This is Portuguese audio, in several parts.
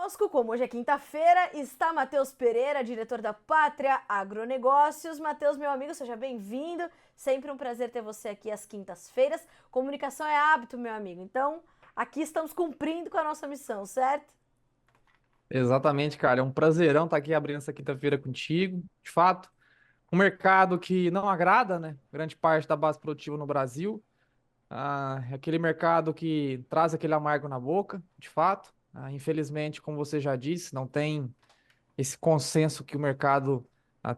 conosco, como hoje é quinta-feira, está Matheus Pereira, diretor da Pátria Agronegócios. Matheus, meu amigo, seja bem-vindo. Sempre um prazer ter você aqui às quintas-feiras. Comunicação é hábito, meu amigo. Então, aqui estamos cumprindo com a nossa missão, certo? Exatamente, cara. É um prazerão estar aqui abrindo essa quinta-feira contigo. De fato, um mercado que não agrada, né? Grande parte da base produtiva no Brasil. É aquele mercado que traz aquele amargo na boca, de fato. Infelizmente, como você já disse, não tem esse consenso que o mercado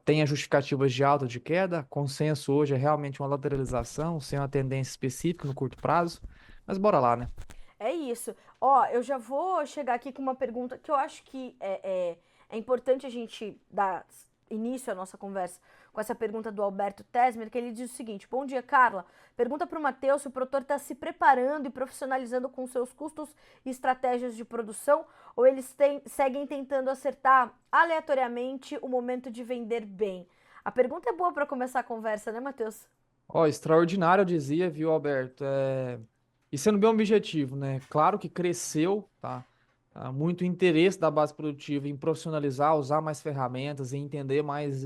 tenha justificativas de alta ou de queda. Consenso hoje é realmente uma lateralização, sem uma tendência específica no curto prazo. Mas bora lá, né? É isso. Ó, eu já vou chegar aqui com uma pergunta que eu acho que é importante a gente dar início à nossa conversa com essa pergunta do Alberto Tesmer, que ele diz o seguinte: Bom dia, Carla. Pergunta para o Matheus se o produtor está se preparando e profissionalizando com seus custos e estratégias de produção, ou eles seguem tentando acertar aleatoriamente o momento de vender bem. A pergunta é boa para começar a conversa, né, Matheus? Ó, extraordinário, eu dizia, viu, Alberto? E sendo bem objetivo, né? Claro que cresceu, tá? Muito interesse da base produtiva em profissionalizar, usar mais ferramentas e entender mais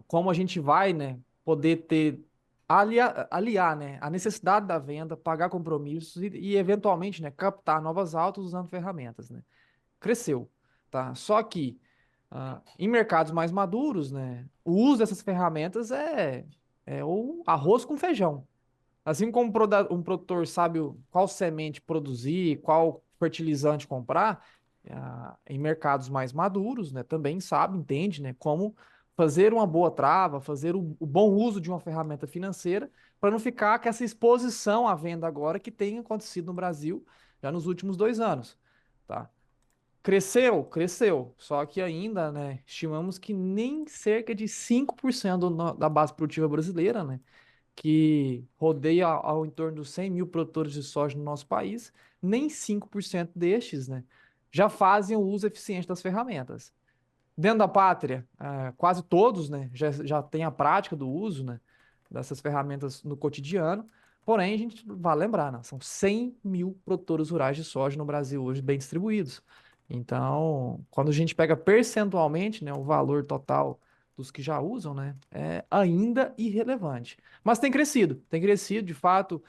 como a gente vai, né? Poder aliar, né? A necessidade da venda, pagar compromissos e eventualmente, né? Captar novas altas usando ferramentas, né? Cresceu, tá? Só que em mercados mais maduros, né, o uso dessas ferramentas é o arroz com feijão. Assim como um produtor sabe qual semente produzir, qual fertilizante comprar, em mercados mais maduros, né, também sabe, entende, né, como fazer uma boa trava, fazer o bom uso de uma ferramenta financeira, para não ficar com essa exposição à venda agora que tem acontecido no Brasil já nos últimos 2 anos, tá? Cresceu, cresceu. Só que ainda, né, estimamos que nem cerca de 5% da base produtiva brasileira, né, que rodeia ao entorno dos 100 mil produtores de soja no nosso país, nem 5% destes, né, já fazem o uso eficiente das ferramentas. Dentro da pátria, quase todos, né, já têm a prática do uso, né, dessas ferramentas no cotidiano. Porém, a gente vai lembrar, né, são 100 mil produtores rurais de soja no Brasil hoje bem distribuídos. Então, quando a gente pega percentualmente, né, o valor total dos que já usam, né, é ainda irrelevante. Mas tem crescido, de fato.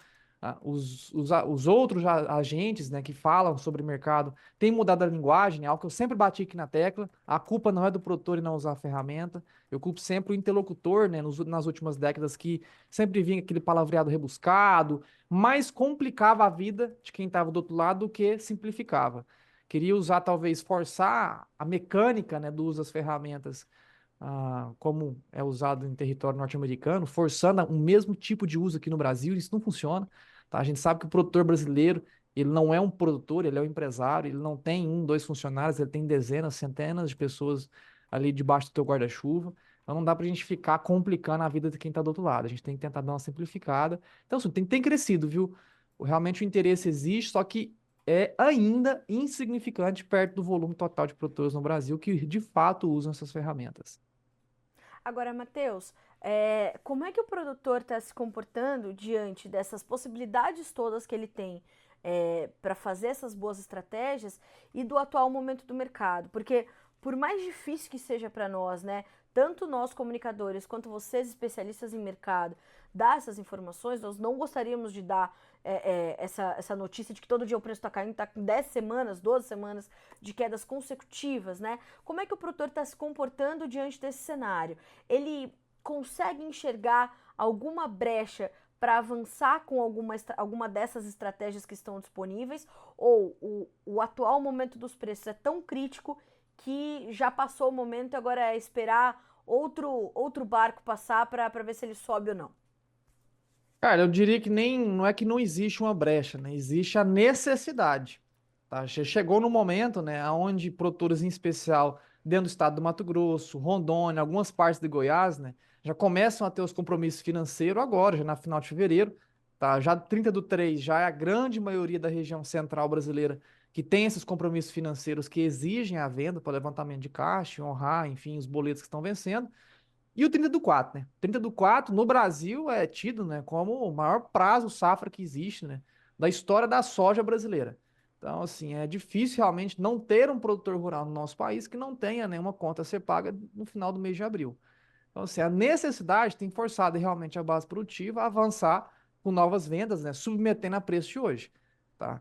Os outros agentes, né, que falam sobre mercado têm mudado a linguagem, é algo que eu sempre bati aqui na tecla. A culpa não é do produtor em não usar a ferramenta. Eu culpo sempre o interlocutor, né, nas últimas décadas, que sempre vinha aquele palavreado rebuscado, mais complicava a vida de quem estava do outro lado do que simplificava. Queria usar, talvez, forçar a mecânica, né, do uso das ferramentas, como é usado em território norte-americano, forçando o mesmo tipo de uso aqui no Brasil. Isso não funciona, tá? A gente sabe que o produtor brasileiro, ele não é um produtor, ele é um empresário, ele não tem um, dois funcionários, ele tem dezenas, centenas de pessoas ali debaixo do teu guarda-chuva. Então não dá pra gente ficar complicando a vida de quem tá do outro lado. A gente tem que tentar dar uma simplificada. Então, assim, tem crescido, viu? Realmente o interesse existe, só que é ainda insignificante perto do volume total de produtores no Brasil que de fato usam essas ferramentas. Agora, Matheus, como é que o produtor está se comportando diante dessas possibilidades todas que ele tem para fazer essas boas estratégias e do atual momento do mercado? Porque por mais difícil que seja para nós, né, tanto nós comunicadores quanto vocês especialistas em mercado, dar essas informações, nós não gostaríamos de dar essa notícia de que todo dia o preço está caindo, está com 10 semanas, 12 semanas de quedas consecutivas, né? Como é que o produtor está se comportando diante desse cenário? Ele consegue enxergar alguma brecha para avançar com alguma dessas estratégias que estão disponíveis? Ou o atual momento dos preços é tão crítico que já passou o momento e agora é esperar outro barco passar para ver se ele sobe ou não? Cara, eu diria que nem não é que não existe uma brecha, né? Existe a necessidade, tá? Chegou no momento, né, onde produtores em especial dentro do estado do Mato Grosso, Rondônia, algumas partes de Goiás, né, já começam a ter os compromissos financeiros agora, já na final de fevereiro, tá? Já 30/3 já é a grande maioria da região central brasileira que tem esses compromissos financeiros que exigem a venda para levantamento de caixa, honrar, enfim, os boletos que estão vencendo. E o 30/4, né? 30/4 no Brasil é tido, né, como o maior prazo safra que existe, né, da história da soja brasileira. Então, assim, é difícil realmente não ter um produtor rural no nosso país que não tenha nenhuma conta a ser paga no final do mês de abril. Então, assim, a necessidade tem forçado realmente a base produtiva a avançar com novas vendas, né, submetendo a preço de hoje, tá?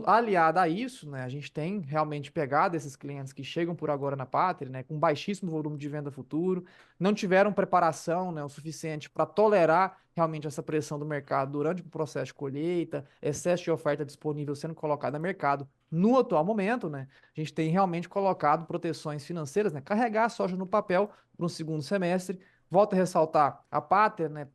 Aliado a isso, né, a gente tem realmente pegado esses clientes que chegam por agora na Pátria, né, com baixíssimo volume de venda futuro, não tiveram preparação, né, o suficiente para tolerar realmente essa pressão do mercado durante o processo de colheita, excesso de oferta disponível sendo colocada no mercado. No atual momento, né, a gente tem realmente colocado proteções financeiras, né, carregar a soja no papel para um segundo semestre. Volto a ressaltar, a Pátria, né,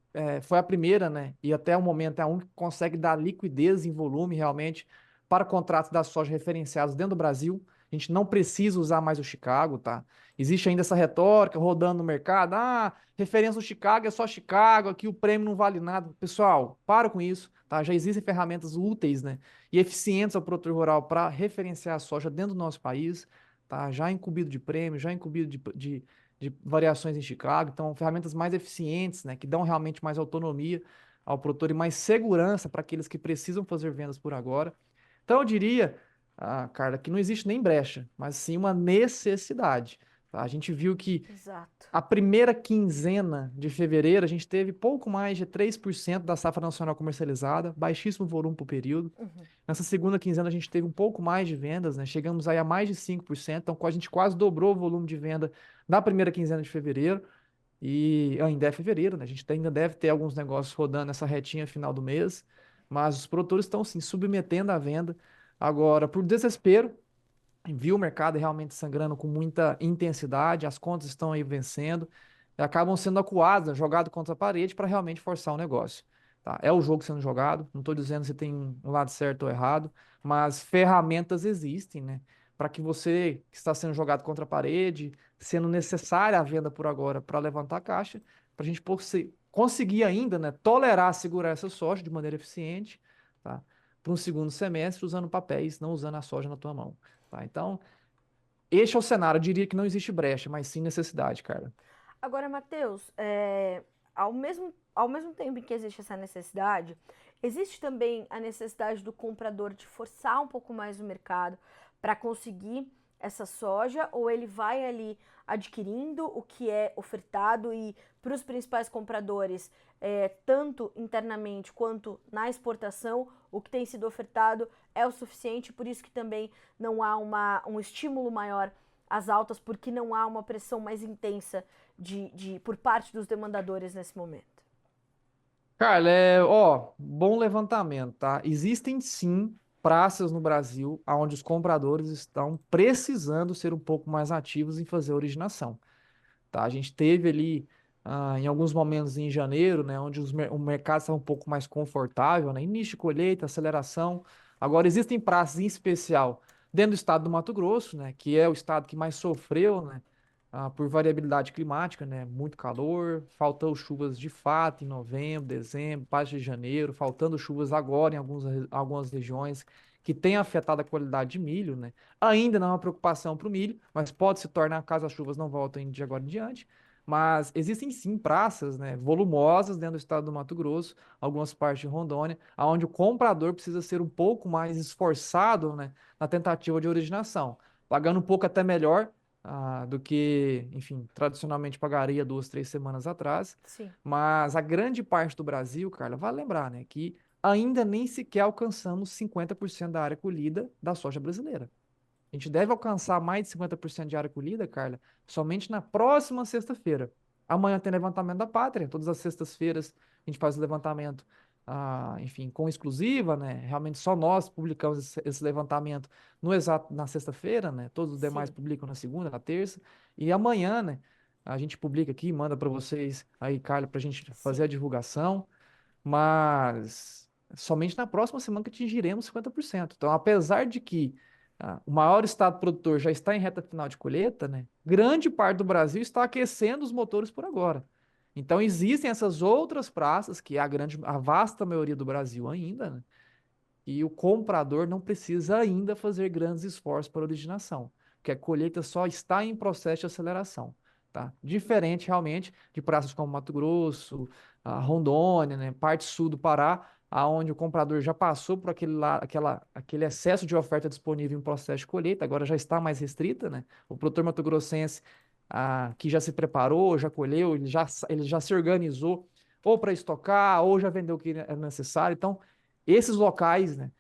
foi a primeira, né, e até o momento é a única que consegue dar liquidez em volume realmente para contratos da soja referenciados dentro do Brasil. A gente não precisa usar mais o Chicago, tá? Existe ainda essa retórica rodando no mercado. Ah, referência do Chicago é só Chicago, aqui o prêmio não vale nada. Pessoal, para com isso, tá? Já existem ferramentas úteis, né, e eficientes ao produtor rural para referenciar a soja dentro do nosso país, tá? Já incumbido de prêmio, já incumbido de variações em Chicago. Então, ferramentas mais eficientes, né, que dão realmente mais autonomia ao produtor e mais segurança para aqueles que precisam fazer vendas por agora. Então, eu diria, Carla, que não existe nem brecha, mas sim uma necessidade. Tá? A gente viu que Exato. a primeira quinzena de fevereiro, a gente teve pouco mais de 3% da safra nacional comercializada, baixíssimo volume por período. Uhum. Nessa segunda quinzena, a gente teve um pouco mais de vendas, né? Chegamos aí a mais de 5%, então a gente quase dobrou o volume de venda na primeira quinzena de fevereiro. E ainda é fevereiro, né? A gente ainda deve ter alguns negócios rodando nessa retinha final do mês, mas os produtores estão, sim, submetendo à venda. Agora, por desespero, viu o mercado realmente sangrando com muita intensidade, as contas estão aí vencendo, e acabam sendo acuados, né, jogados contra a parede para realmente forçar o negócio. Tá? É o jogo sendo jogado, não estou dizendo se tem um lado certo ou errado, mas ferramentas existem, né? Para que você que está sendo jogado contra a parede, sendo necessária a venda por agora para levantar a caixa, para a gente conseguir ainda, né, tolerar, segurar essa soja de maneira eficiente, tá? Para um segundo semestre usando papéis, não usando a soja na tua mão. Tá? Então, este é o cenário. Eu diria que não existe brecha, mas sim necessidade, cara. Agora, Matheus, ao mesmo tempo em que existe essa necessidade, existe também a necessidade do comprador de forçar um pouco mais o mercado para conseguir essa soja, ou ele vai ali adquirindo o que é ofertado e para os principais compradores, tanto internamente quanto na exportação, o que tem sido ofertado é o suficiente, por isso que também não há um estímulo maior às altas, porque não há uma pressão mais intensa por parte dos demandadores nesse momento. Carla, bom levantamento, tá? Existem sim praças no Brasil onde os compradores estão precisando ser um pouco mais ativos em fazer a originação, tá? A gente teve ali, em alguns momentos em janeiro, né, onde o mercado estava um pouco mais confortável, né? Início de colheita, aceleração. Agora, existem praças em especial dentro do estado do Mato Grosso, né, que é o estado que mais sofreu, né, por variabilidade climática, né? Muito calor, faltou chuvas de fato em novembro, dezembro, parte de janeiro, faltando chuvas agora em algumas regiões que tem afetado a qualidade de milho, né? Ainda não é uma preocupação para o milho, mas pode se tornar caso as chuvas não voltem de agora em diante. Mas existem sim praças, né, volumosas dentro do estado do Mato Grosso, algumas partes de Rondônia, onde o comprador precisa ser um pouco mais esforçado, né, na tentativa de originação, pagando um pouco até melhor do que, enfim, tradicionalmente pagaria 2, 3 semanas atrás. Sim. Mas a grande parte do Brasil, Carla, vale lembrar, né, que ainda nem sequer alcançamos 50% da área colhida da soja brasileira. A gente deve alcançar mais de 50% de área colhida, Carla, somente na próxima sexta-feira. Amanhã tem levantamento da pátria, todas as sextas-feiras a gente faz o levantamento, enfim, com exclusiva, né? Realmente só nós publicamos esse levantamento no exato na sexta-feira, né? Todos os demais Sim. publicam na segunda, na terça. E amanhã, né? A gente publica aqui, manda para vocês aí, Carla, para a gente fazer Sim. a divulgação, mas somente na próxima semana que atingiremos 50%. Então, apesar de que o maior estado produtor já está em reta final de colheita, né? Grande parte do Brasil está aquecendo os motores por agora. Então, existem essas outras praças, que é a vasta maioria do Brasil ainda, né? E o comprador não precisa ainda fazer grandes esforços para originação, porque a colheita só está em processo de aceleração, tá? Diferente realmente de praças como Mato Grosso, a Rondônia, né, parte sul do Pará, aonde o comprador já passou por aquele excesso de oferta disponível em processo de colheita, agora já está mais restrita, né? O produtor mato-grossense que já se preparou, já colheu, ele já se organizou ou para estocar, ou já vendeu o que é necessário. Então, esses locais, né?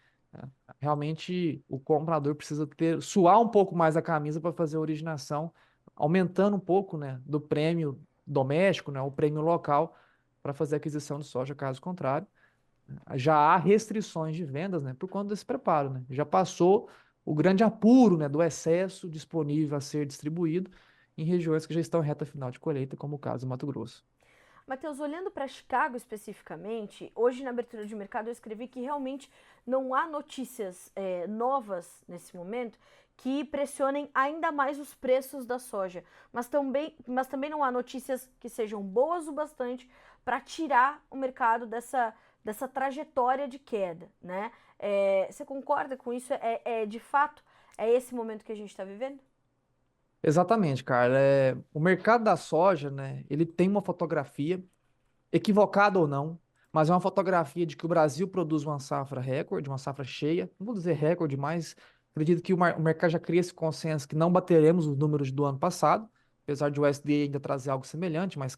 Realmente o comprador precisa suar um pouco mais a camisa para fazer a originação, aumentando um pouco, né, do prêmio doméstico, né, o prêmio local, para fazer a aquisição de soja, caso contrário já há restrições de vendas, né, por conta desse preparo, né? Já passou o grande apuro, né, do excesso disponível a ser distribuído em regiões que já estão em reta final de colheita, como o caso do Mato Grosso. Matheus, olhando para Chicago especificamente, hoje na abertura de mercado eu escrevi que realmente não há notícias novas nesse momento que pressionem ainda mais os preços da soja, mas também não há notícias que sejam boas o bastante para tirar o mercado dessa trajetória de queda, né? Você concorda com isso? De fato, é esse momento que a gente está vivendo? Exatamente, Carla. O mercado da soja, né, ele tem uma fotografia, equivocada ou não, mas é uma fotografia de que o Brasil produz uma safra recorde, uma safra cheia. Não vou dizer recorde, mas acredito que o mercado já cria esse consenso que não bateremos os números do ano passado, apesar de o USDA ainda trazer algo semelhante, mas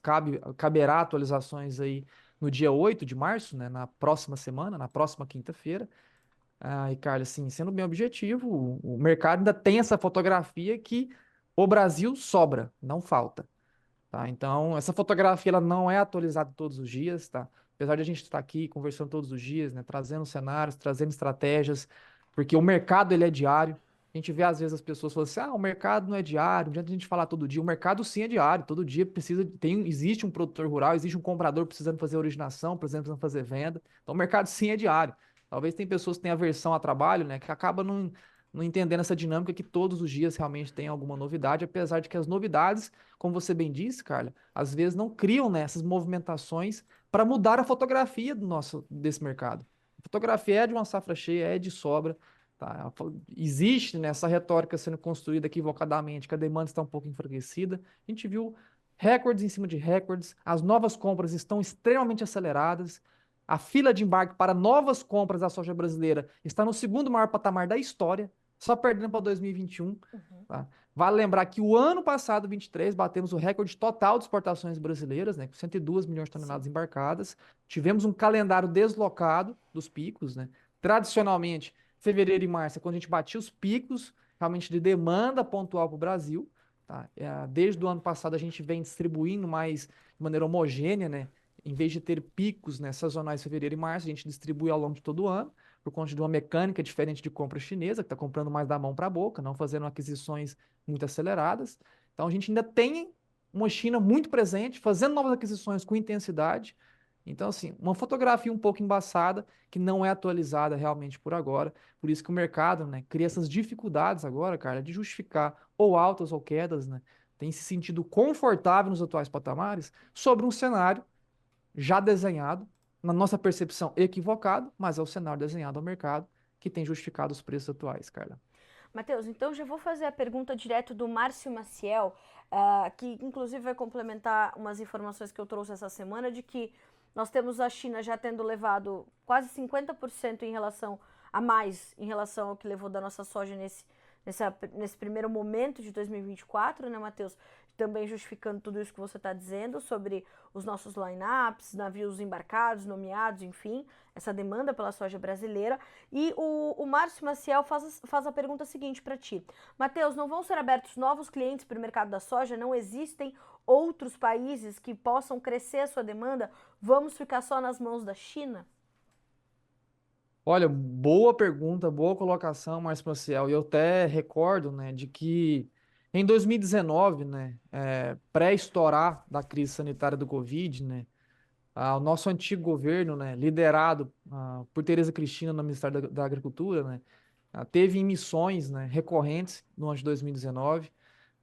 caberá atualizações aí no dia 8 de março, né, na próxima semana, na próxima quinta-feira. E, Carlos, assim, sendo bem objetivo, o mercado ainda tem essa fotografia que o Brasil sobra, não falta. Tá? Então, essa fotografia ela não é atualizada todos os dias, tá? Apesar de a gente estar aqui conversando todos os dias, né, trazendo cenários, trazendo estratégias, porque o mercado ele é diário. A gente vê às vezes as pessoas falando assim: "Ah, o mercado não é diário". Não adianta a gente falar todo dia. O mercado sim é diário. Todo dia existe um produtor rural, existe um comprador precisando fazer originação, precisando fazer venda. Então, o mercado sim é diário. Talvez tem pessoas que têm aversão a trabalho, né, que acabam não entendendo essa dinâmica que todos os dias realmente tem alguma novidade, apesar de que as novidades, como você bem disse, Carla, às vezes não criam, né, essas movimentações para mudar a fotografia desse mercado. A fotografia é de uma safra cheia, é de sobra, tá? Existe, né, essa retórica sendo construída equivocadamente, que a demanda está um pouco enfraquecida. A gente viu recordes em cima de recordes, as novas compras estão extremamente aceleradas. A fila de embarque para novas compras da soja brasileira está no segundo maior patamar da história, só perdendo para 2021. Uhum. Tá? Vale lembrar que o ano passado, 23, batemos o recorde total de exportações brasileiras, né, com 102 milhões de Sim. toneladas embarcadas. Tivemos um calendário deslocado dos picos, né? Tradicionalmente, fevereiro e março é quando a gente batia os picos realmente de demanda pontual para o Brasil. Tá? Desde o ano passado a gente vem distribuindo mais de maneira homogênea, né? Em vez de ter picos, né, sazonais fevereiro e março, a gente distribui ao longo de todo o ano por conta de uma mecânica diferente de compra chinesa, que está comprando mais da mão para a boca, não fazendo aquisições muito aceleradas. Então a gente ainda tem uma China muito presente, fazendo novas aquisições com intensidade. Então, assim, uma fotografia um pouco embaçada, que não é atualizada realmente por agora. Por isso que o mercado, né, cria essas dificuldades agora, cara, de justificar ou altas ou quedas, né? Tem se sentido confortável nos atuais patamares sobre um cenário já desenhado, na nossa percepção equivocado, mas é o cenário desenhado ao mercado que tem justificado os preços atuais, Carla. Matheus, então já vou fazer a pergunta direto do Márcio Maciel, que inclusive vai complementar umas informações que eu trouxe essa semana de que nós temos a China já tendo levado quase 50% em relação a mais em relação ao que levou da nossa soja nesse primeiro momento de 2024, né, Matheus? Também justificando tudo isso que você está dizendo sobre os nossos line-ups, navios embarcados, nomeados, enfim, essa demanda pela soja brasileira. E o Márcio Maciel faz a pergunta seguinte para ti. Matheus, não vão ser abertos novos clientes para o mercado da soja? Não existem outros países que possam crescer a sua demanda? Vamos ficar só nas mãos da China? Olha, boa pergunta, boa colocação, Márcio Maciel. E eu até recordo, né, de que em 2019, né, pré-estourar da crise sanitária do Covid, né, o nosso antigo governo, né, liderado por Tereza Cristina no Ministério da Agricultura, né, teve emissões, né, recorrentes no ano de 2019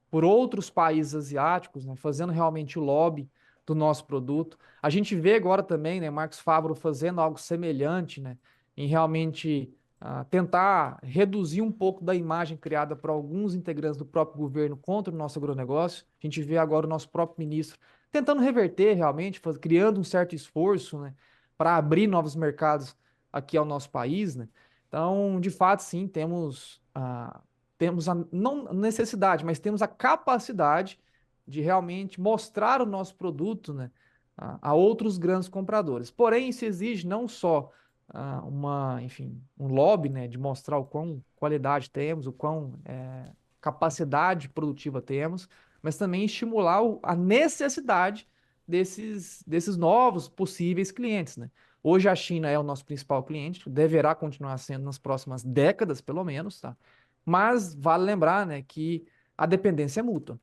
por outros países asiáticos, né, fazendo realmente o lobby do nosso produto. A gente vê agora também, né, Marcos Favaro fazendo algo semelhante, né, em realmente tentar reduzir um pouco da imagem criada por alguns integrantes do próprio governo contra o nosso agronegócio. A gente vê agora o nosso próprio ministro tentando reverter realmente, criando um certo esforço, né, para abrir novos mercados aqui ao nosso país, né? Então, de fato, sim, temos a não necessidade, mas temos a capacidade de realmente mostrar o nosso produto, né, a outros grandes compradores. Porém, isso exige não só enfim, um lobby, né, de mostrar o quão qualidade temos, o quão capacidade produtiva temos, mas também estimular a necessidade desses novos possíveis clientes, né? Hoje a China é o nosso principal cliente, deverá continuar sendo nas próximas décadas, pelo menos, tá? Mas vale lembrar, né, que a dependência é mútua,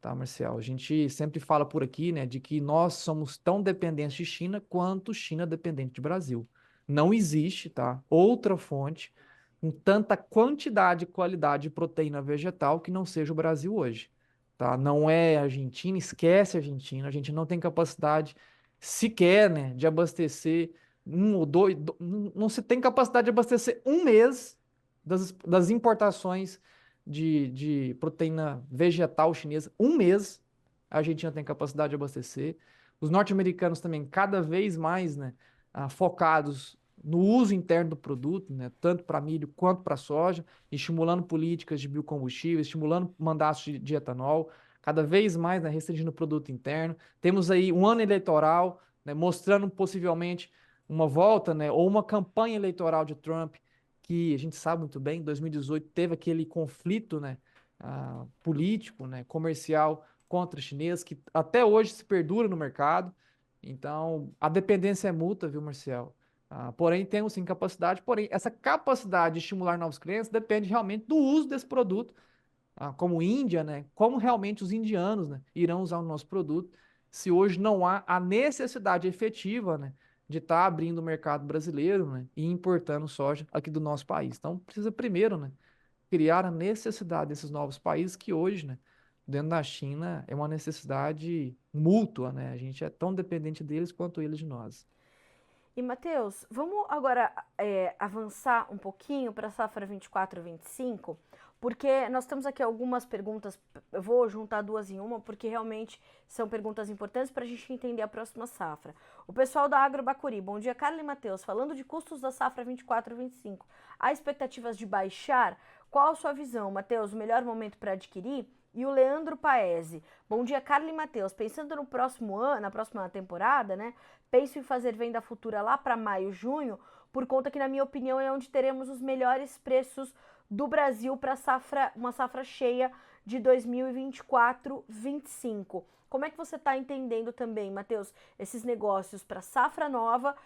tá, Marcial? A gente sempre fala por aqui, né, de que nós somos tão dependentes de China quanto China dependente de Brasil. Não existe, tá, outra fonte com tanta quantidade e qualidade de proteína vegetal que não seja o Brasil hoje, tá? Não é Argentina, esquece a Argentina, a gente não tem capacidade sequer, né, de abastecer um ou dois, não se tem capacidade de abastecer um mês das importações de proteína vegetal chinesa. Um mês a Argentina tem capacidade de abastecer. Os norte-americanos também cada vez mais, né, focados no uso interno do produto, né, tanto para milho quanto para soja, estimulando políticas de biocombustíveis, estimulando mandatos de etanol, cada vez mais, né, restringindo o produto interno. Temos aí um ano eleitoral, né, mostrando possivelmente uma volta, né, ou uma campanha eleitoral de Trump, que a gente sabe muito bem, em 2018 teve aquele conflito, né, político, né, comercial contra chineses, que até hoje se perdura no mercado. Então, a dependência é mútua, viu, Marcel? Porém, temos sim capacidade, porém, essa capacidade de estimular novos clientes depende realmente do uso desse produto, como Índia, né? Como realmente os indianos, né, irão usar o nosso produto, se hoje não há a necessidade efetiva, né, de estar abrindo o mercado brasileiro, né, e importando soja aqui do nosso país. Então, precisa primeiro, né, criar a necessidade desses novos países que hoje, né, dentro da China, é uma necessidade mútua, né? A gente é tão dependente deles quanto eles de nós. E, Matheus, vamos agora avançar um pouquinho para a safra 24-25, porque nós temos aqui algumas perguntas, eu vou juntar duas em uma, porque realmente são perguntas importantes para a gente entender a próxima safra. O pessoal da Agrobacuri, bom dia, Carla e Matheus, falando de custos da safra 24-25, há expectativas de baixar? Qual a sua visão, Matheus, o melhor momento para adquirir? E o Leandro Paese, bom dia, Carla e Matheus, pensando no próximo ano, na próxima temporada, né? Penso em fazer venda futura lá para maio, junho, por conta que, na minha opinião, é onde teremos os melhores preços do Brasil para uma safra cheia de 2024-25. Como é que você está entendendo também, Matheus, esses negócios para safra nova,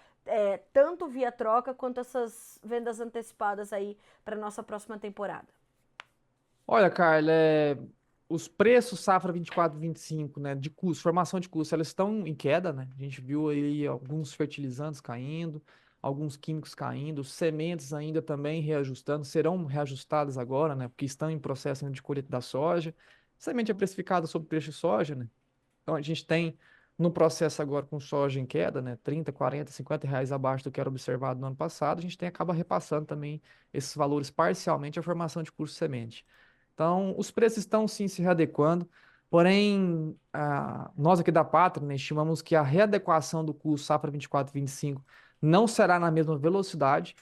tanto via troca quanto essas vendas antecipadas aí para nossa próxima temporada? Olha, Carla, os preços safra 24, 25, né, de custo, formação de custo, elas estão em queda, né? A gente viu aí alguns fertilizantes caindo, alguns químicos caindo, sementes ainda também reajustando, serão reajustadas agora, né? Porque estão em processo ainda de colheita da soja. Semente é precificada sob preço de soja, né? Então a gente tem no processo agora com soja em queda, né? 30, 40, 50 reais abaixo do que era observado no ano passado, a gente acaba repassando também esses valores parcialmente à formação de custo semente. Então, os preços estão sim se readequando, porém, nós aqui da Pátria, né, estimamos que a readequação do custo safra 24 e 25 não será na mesma velocidade,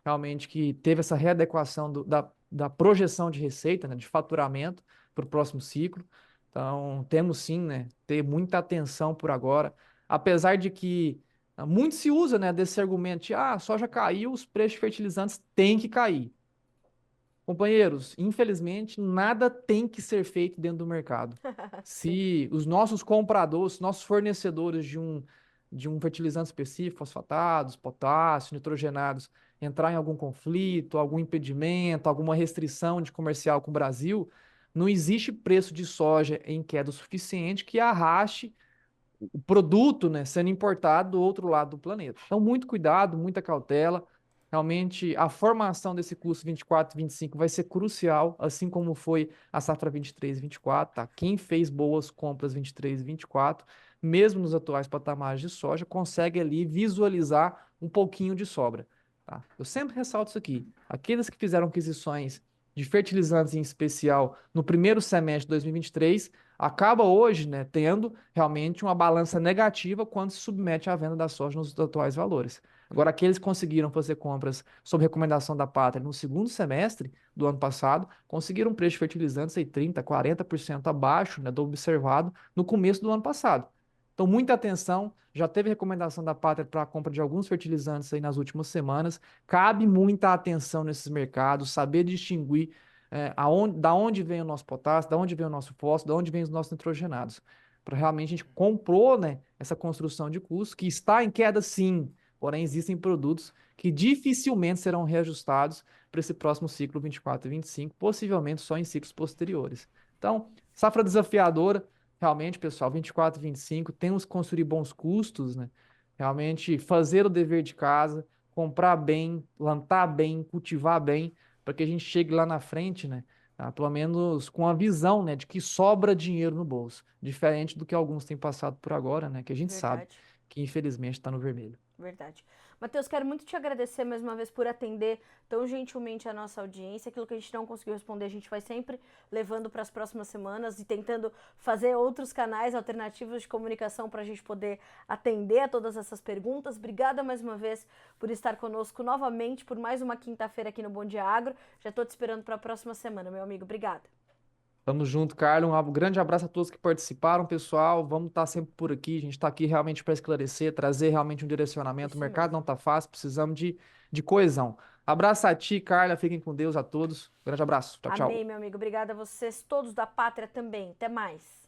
realmente que teve essa readequação da projeção de receita, né, de faturamento para o próximo ciclo. Então, temos sim, né, ter muita atenção por agora, apesar de que muito se usa, né, desse argumento de, a soja caiu, os preços de fertilizantes têm que cair. Companheiros, infelizmente, nada tem que ser feito dentro do mercado. Sim. Se os nossos compradores, nossos fornecedores de um fertilizante específico, fosfatados, potássio, nitrogenados, entrar em algum conflito, algum impedimento, alguma restrição de comercial com o Brasil, não existe preço de soja em queda o suficiente que arraste o produto, né, sendo importado do outro lado do planeta. Então, muito cuidado, muita cautela. Realmente, a formação desse curso 24 e 25 vai ser crucial, assim como foi a safra 23 e 24, tá? Quem fez boas compras 23 e 24, mesmo nos atuais patamares de soja, consegue ali visualizar um pouquinho de sobra, tá? Eu sempre ressalto isso aqui. Aqueles que fizeram aquisições de fertilizantes em especial no primeiro semestre de 2023, acaba hoje, né, tendo realmente uma balança negativa quando se submete à venda da soja nos atuais valores. Agora, aqueles que conseguiram fazer compras sob recomendação da Pátria no segundo semestre do ano passado, conseguiram um preço de fertilizantes aí 30, 40% abaixo, né, do observado no começo do ano passado. Então, muita atenção. Já teve recomendação da Pátria para a compra de alguns fertilizantes aí nas últimas semanas. Cabe muita atenção nesses mercados, saber distinguir da onde vem o nosso potássio, da onde vem o nosso fósforo, da onde vem os nossos nitrogenados. Para realmente a gente comprou, né, essa construção de custo, que está em queda sim, porém existem produtos que dificilmente serão reajustados para esse próximo ciclo 24 e 25, possivelmente só em ciclos posteriores. Então, safra desafiadora, realmente, pessoal, 24 e 25, temos que construir bons custos, né? Realmente fazer o dever de casa, comprar bem, plantar bem, cultivar bem, para que a gente chegue lá na frente, né? Pelo menos com a visão, né, de que sobra dinheiro no bolso, diferente do que alguns têm passado por agora, né, que a gente sabe Verdade. que infelizmente está no vermelho. Verdade. Matheus, quero muito te agradecer mais uma vez por atender tão gentilmente a nossa audiência. Aquilo que a gente não conseguiu responder, a gente vai sempre levando para as próximas semanas e tentando fazer outros canais alternativos de comunicação para a gente poder atender a todas essas perguntas. Obrigada mais uma vez por estar conosco novamente, por mais uma quinta-feira aqui no Bom Dia Agro. Já estou te esperando para a próxima semana, meu amigo. Obrigada. Tamo junto, Carlos. Um grande abraço a todos que participaram, pessoal. Vamos estar sempre por aqui. A gente está aqui realmente para esclarecer, trazer realmente um direcionamento. O Isso mercado mesmo. não está fácil, precisamos de coesão. Abraço a ti, Carla. Fiquem com Deus a todos. Grande abraço. Tchau, Amém, tchau. meu amigo. Obrigada a vocês todos da Pátria também. Até mais.